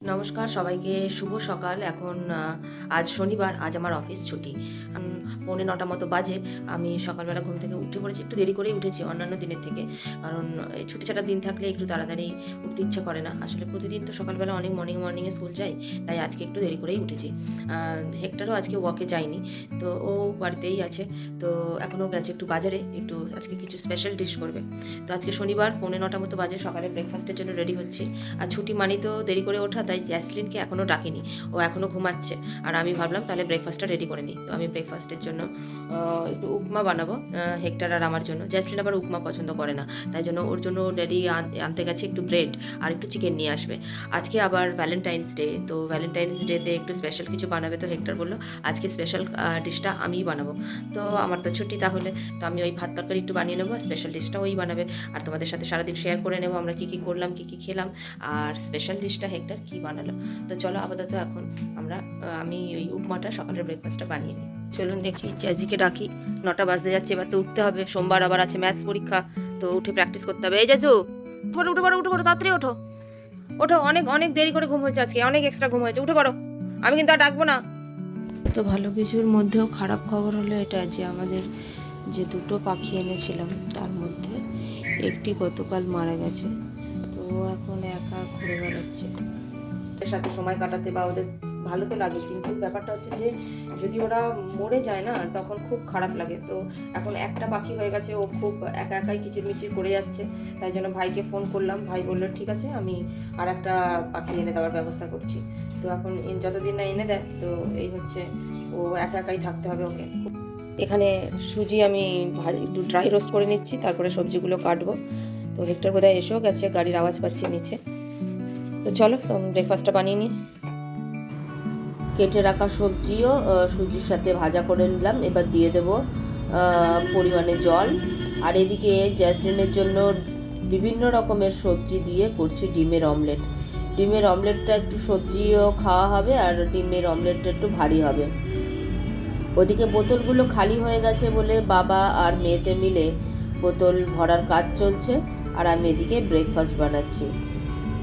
নমস্কার সবাইকে, শুভ সকাল। এখন আজ শনিবার, আজ আমার অফিস ছুটি। 9:45 মতো বাজে। আমি সকালবেলা ঘুম থেকে উঠে পড়েছি, একটু দেরি করেই উঠেছি অন্যান্য দিনের থেকে। কারণ এই ছুটি ছাটা দিন থাকলে একটু তাড়াতাড়ি উঠতে ইচ্ছে করে না। আসলে প্রতিদিন তো সকালবেলা অনেক মর্নিংয়ে স্কুল যাই, তাই আজকে একটু দেরি করেই উঠেছি। হেক্টরও আজকে ওয়াকে যায়নি, তো ও বাড়িতেই আছে। তো এখনও গেছে একটু বাজারে, একটু আজকে কিছু স্পেশাল ডিশ করবে। তো আজকে শনিবার 9:45 মতো বাজে, সকালে ব্রেকফাস্টের জন্য রেডি হচ্ছি। আর ছুটি মানেই তো দেরি করে ওঠা, তাই জ্যাসলিনকে এখনও ডাকিনি, ও এখনও ঘুমাচ্ছে। আর আমি ভাবলাম তাহলে ব্রেকফাস্টটা রেডি করে নিই। তো আমি ব্রেকফাস্টের জন্য একটু উপমা বানাবো হেক্টর আর আমার জন্য। জ্যাসলিন আবার উপমা পছন্দ করে না, তাই জন্য ওর জন্য ড্যাডি আনতে গেছে একটু ব্রেড আর একটু চিকেন নিয়ে আসবে। আজকে আবার ভ্যালেন্টাইন্স ডে, তো ভ্যালেন্টাইন্স ডেতে একটু স্পেশাল কিছু বানাবে। তো হেক্টর বললো আজকে স্পেশাল ডিশটা আমিই বানাবো। তো আমার তো ছুটি তাহলে, তো আমি ওই ভাত তরকারি একটু বানিয়ে নেবো, স্পেশাল ডিশটা ওই বানাবে। আর তোমাদের সাথে সারাদিন শেয়ার করে নেবো আমরা কী কী করলাম, কী কী খেলাম, আর স্পেশাল ডিশটা হেক্টর কী বানালো। তো চলো আপাতত এখন আমি ওই উপমাটা সকালের ব্রেকফাস্টটা বানিয়ে নিই। চলুন দেখি জ্যাজিকে ডাকি। 9টা বাজতে যাচ্ছে, এবার তো উঠতে হবে। সোমবার আবার আছে ম্যাথস পরীক্ষা, তো উঠে প্র্যাকটিস করতে হবে। এই জ্যাজু, উঠে পড়ো তাড়াতাড়ি ওঠো। ওঠো, অনেক অনেক দেরি করে ঘুম হয়েছে আজকে, অনেক এক্সট্রা ঘুম হয়েছে, উঠে পড়ো। আমি কিন্তু আর ডাকবো না। তো ভালো কিছুর মধ্যেও খারাপ খবর হলো এটা যে আমাদের যে দুটো পাখি এনেছিলাম তার মধ্যে একটি গতকাল মারা গেছে। তো ও এখন একা ঘুরে বেড়াচ্ছে। ওদের সাথে সময় কাটাতে বা ওদের ভালো তো লাগে, কিন্তু ব্যাপারটা হচ্ছে যে যদি ওরা মরে যায় না, তখন খুব খারাপ লাগে। তো এখন একটা পাখি হয়ে গেছে, ও খুব একা একাই কিচিরমিচির করে যাচ্ছে। তাই জন্য ভাইকে ফোন করলাম, ভাই বললো ঠিক আছে, আমি আর একটা পাখি এনে দেওয়ার ব্যবস্থা করছি। তো এখন যতদিন না এনে দেয়, তো এই হচ্ছে, ও একা একাই থাকতে হবে ওকে। এখানে সুজি আমি একটু ড্রাই রোস্ট করে নিচ্ছি, তারপরে সবজিগুলো কাটবো। তো হেক্টর বোধহয় এসেও গেছে, গাড়ির আওয়াজ পাচ্ছি নিচে। তো চলো ব্রেকফাস্টটা বানিয়ে নিই। কেটে রাখা সবজিও সুজির সাথে ভাজা করে নিলাম। এবার দিয়ে দেবো পরিমাণে জল। আর এদিকে জ্যাসলিনের জন্য বিভিন্ন রকমের সবজি দিয়ে করছি ডিমের অমলেট। ডিমের অমলেটটা একটু সবজিও খাওয়া হবে, আর ডিমের অমলেটটা একটু ভারী হবে। ওদিকে বোতলগুলো খালি হয়ে গেছে বলে বাবা আর মেয়েতে মিলে বোতল ভরার কাজ চলছে, আর আমি এদিকে ব্রেকফাস্ট বানাচ্ছি।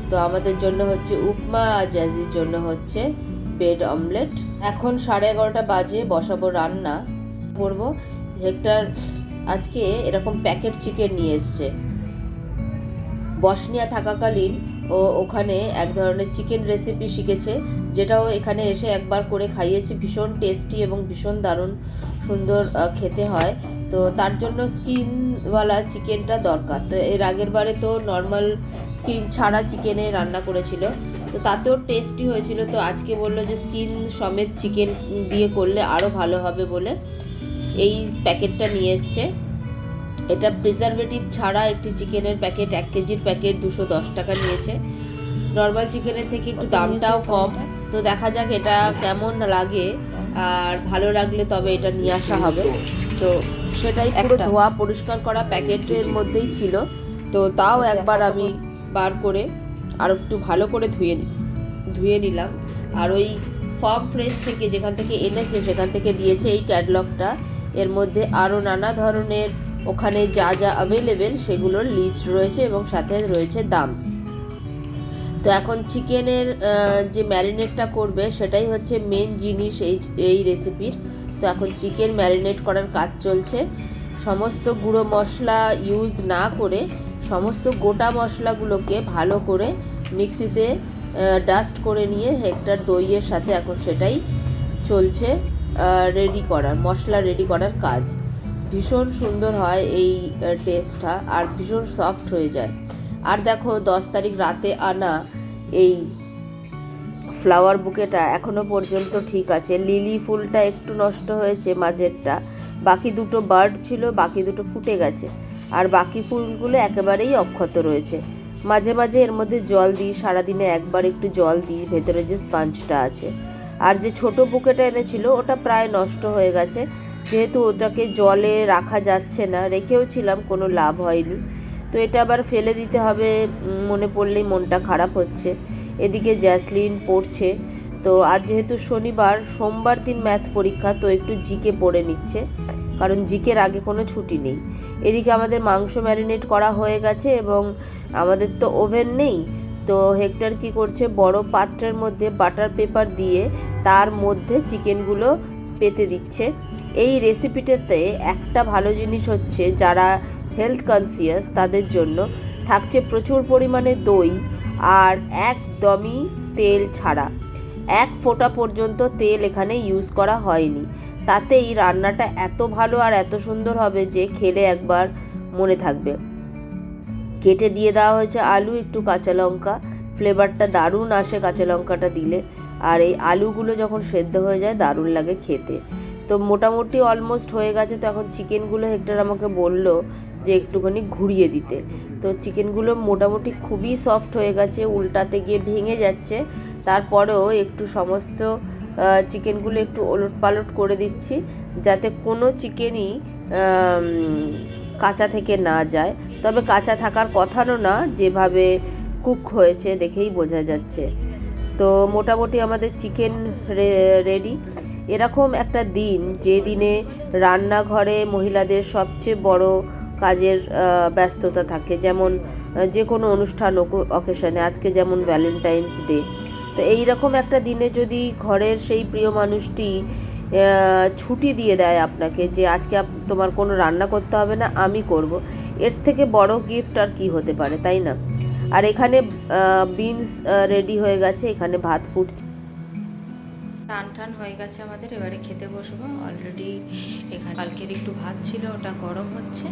তো আমাদের জন্য হচ্ছে উপমা, আর জ্যাজির জন্য হচ্ছে ব্রেড অমলেট। এখন 11:30 বাজে, বসাবো রান্না করব। হেক্টর আজকে এরকম প্যাকেট চিকেন নিয়ে এসছে। বসনিয়া থাকাকালীন ও ওখানে এক ধরনের চিকেন রেসিপি শিখেছে, যেটাও এখানে এসে একবার করে খাইয়েছি। ভীষণ টেস্টি এবং ভীষণ দারুণ সুন্দর খেতে হয়। তো তার জন্য স্কিনওয়ালা চিকেনটা দরকার। তো এর আগের বারে তো নর্মাল স্কিন ছাড়া চিকেনে রান্না করেছিল, তো তাতেও টেস্টি হয়েছিল। তো আজকে বললো যে স্কিন সমেত চিকেন দিয়ে করলে আরও ভালো হবে বলে এই প্যাকেটটা নিয়ে এসছে। এটা প্রিজারভেটিভ ছাড়া একটি চিকেনের প্যাকেট, 1 কেজির প্যাকেট 210 টাকা নিয়েছে। নর্মাল চিকেনের থেকে একটু দামটাও কম। তো দেখা যাক এটা কেমন লাগে, আর ভালো লাগলে তবে এটা নিয়ে আসা হবে। তো সেটাই, পুরো ধোয়া পরিষ্কার করা প্যাকেটের মধ্যেই ছিল। তো তাও একবার আমি বার করে আর একটু ভালো করে ধুয়ে নিলাম। আর ওই ফার্ম ফ্রেশ থেকে যেখান থেকে এনেছে সেখান থেকে দিয়েছে এই ক্যাটালগটা। এর মধ্যে আরও নানা ধরনের ওখানে যা যা অ্যাভেলেবেল সেগুলোর লিস্ট রয়েছে এবং সাথে রয়েছে দাম। তো এখন চিকেনের যে ম্যারিনেটটা করবে সেটাই হচ্ছে মেন জিনিস এই রেসিপির। তো এখন চিকেন ম্যারিনেট করার কাজ চলছে। সমস্ত গুঁড়ো মশলা ইউজ না করে সমস্ত গোটা মশলাগুলোকে ভালো করে মিক্সিতে ডাস্ট করে নিয়ে হেক্টর দইয়ের সাথে এখন সেটাই চলছে মশলা রেডি করার কাজ। ভীষণ সুন্দর হয় এই টেস্টটা, আর ভীষণ সফট হয়ে যায়। আর দেখো 10 তারিখ রাতে আনা এই ফ্লাওয়ার বুকেটা এখনও পর্যন্ত ঠিক আছে। লিলি ফুলটা একটু নষ্ট হয়েছে মাঝেরটা, বাকি দুটো বার্ড ছিল, বাকি দুটো ফুটে গেছে। আর বাকি ফুলগুলো একেবারেই অক্ষত রয়েছে। মাঝে মাঝে এর মধ্যে জল দিই, সারাদিনে একবার একটু জল দিই, ভেতরে যে স্পঞ্জটা আছে। আর যে ছোট বুকেটা এনেছিল ওটা প্রায় নষ্ট হয়ে গেছে, যেহেতু ওটাকে জলে রাখা যাচ্ছে না, রেখেও ছিলাম, কোনো লাভ হয়নি। তো এটা আবার ফেলে দিতে হবে মনে পড়লেই মনটা খারাপ হচ্ছে। এদিকে জ্যাসলিন পড়ছে। তো আজ যেহেতু শনিবার, সোমবার দিন ম্যাথ পরীক্ষা, তো একটু জিকে পড়ে নিচ্ছে, কারণ জিকের আগে কোনো ছুটি নেই। এদিকে আমাদের মাংস ম্যারিনেট করা হয়ে গেছে এবং আমাদের তো ওভেন নেই, তো হেক্টর কি করছে, বড় পাত্রের মধ্যে বাটার পেপার দিয়ে তার মধ্যে চিকেনগুলো পেতে দিচ্ছে। এই রেসিপিটাতে একটা ভালো জিনিস হচ্ছে, যারা হেলথ কনসিয়াস তাদের জন্য থাকছে প্রচুর পরিমাণে দই, আর একদমই তেল ছাড়া, এক ফোঁটা পর্যন্ত তেল এখানে ইউজ করা হয়নি। তাতেই রান্নাটা এত ভালো আর এত সুন্দর হবে যে খেলে একবার মনে থাকবে। কেটে দিয়ে দেওয়া হয়েছে আলু, একটু কাঁচা লঙ্কা, ফ্লেভারটা দারুণ আসে কাঁচা লঙ্কাটা দিলে, আর এই আলুগুলো যখন সেদ্ধ হয়ে যায় দারুণ লাগে খেতে। তো মোটামুটি অলমোস্ট হয়ে গেছে। তো এখন চিকেনগুলো হেক্টর আমাকে বলল যে একটুখানি ঘুরিয়ে দিতে। তো চিকেনগুলো মোটামুটি খুবই সফট হয়ে গেছে, উল্টাতে গিয়ে ভেঙে যাচ্ছে। তারপরেও একটু সমস্ত চিকেনগুলো একটু ওলট পালট করে দিচ্ছি, যাতে কোনো চিকেনই কাঁচা থেকে না যায়। তবে কাঁচা থাকার কথাও না, যেভাবে কুক হয়েছে দেখেই বোঝা যাচ্ছে। তো মোটামুটি আমাদের চিকেন রেডি। এরকম একটা দিন, যে দিনে রান্নাঘরে মহিলাদের সবচেয়ে বড় কাজের ব্যস্ততা থাকে, যেমন যে কোনো অনুষ্ঠান অকেশনে, আজকে যেমন ভ্যালেন্টাইন্স ডে। তো এইরকম একটা দিনে যদি ঘরের সেই প্রিয় মানুষটি ছুটি দিয়ে দেয় আপনাকে, যে আজকে তোমার কোনো রান্না করতে হবে না, আমি করব, এর থেকে বড় গিফট আর কি হতে পারে, তাই না? আর এখানে বিনস রেডি হয়ে গেছে, এখানে ভাত ফুটছে। টান হয়ে গেছে আমাদের, এবারে খেতে বসবো। অলরেডি এখানে কালকের একটু ভাত ছিল, ওটা গরম হচ্ছে।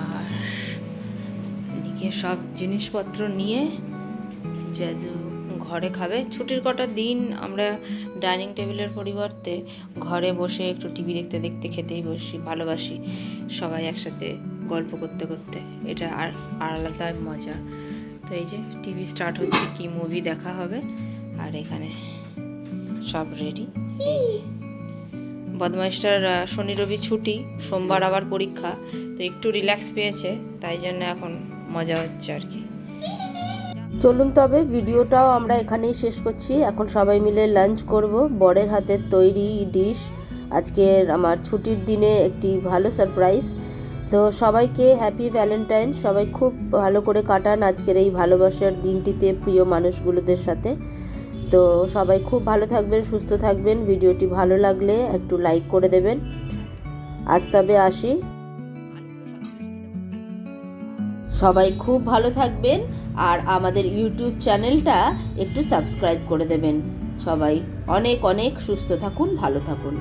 আর এদিকে সব জিনিসপত্র নিয়ে জাদু ঘরে খাবে। ছুটির কটা দিন আমরা ডাইনিং টেবিলের পরিবর্তে ঘরে বসে একটু টিভি দেখতে দেখতে খেতেই ভালোবাসি, সবাই একসাথে গল্প করতে করতে। এটা আর আলাদা মজা। তো এই যে টিভি স্টার্ট হচ্ছে, কি মুভি দেখা হবে। আর এখানে সব রেডি। বদমাইশটার শনি রবি ছুটি, সোমবার আবার পরীক্ষা, তো একটু রিল্যাক্স পেয়েছে, তাই জন্য এখন মজা হচ্ছে আর কি। চলুন তবে ভিডিওটাও আমরা এখানেই শেষ করছি। এখন সবাই মিলে লাঞ্চ করব। বরের হাতের তৈরি ডিশ, আজকের আমার ছুটির দিনে একটি ভালো সারপ্রাইজ। তো সবাইকে হ্যাপি ভ্যালেন্টাইন। সবাই খুব ভালো করে কাটান আজকের এই ভালোবাসার দিনটিতে প্রিয় মানুষগুলোদের সাথে। তো সবাই খুব ভালো থাকবেন, সুস্থ থাকবেন। ভিডিওটি ভালো লাগলে একটু লাইক করে দেবেন। আজ তবে আসি, সবাই খুব ভালো থাকবেন, আর আমাদের ইউটিউব চ্যানেলটা একটু সাবস্ক্রাইব করে দেবেন। সবাই অনেক অনেক সুস্থ থাকুন, ভালো থাকুন।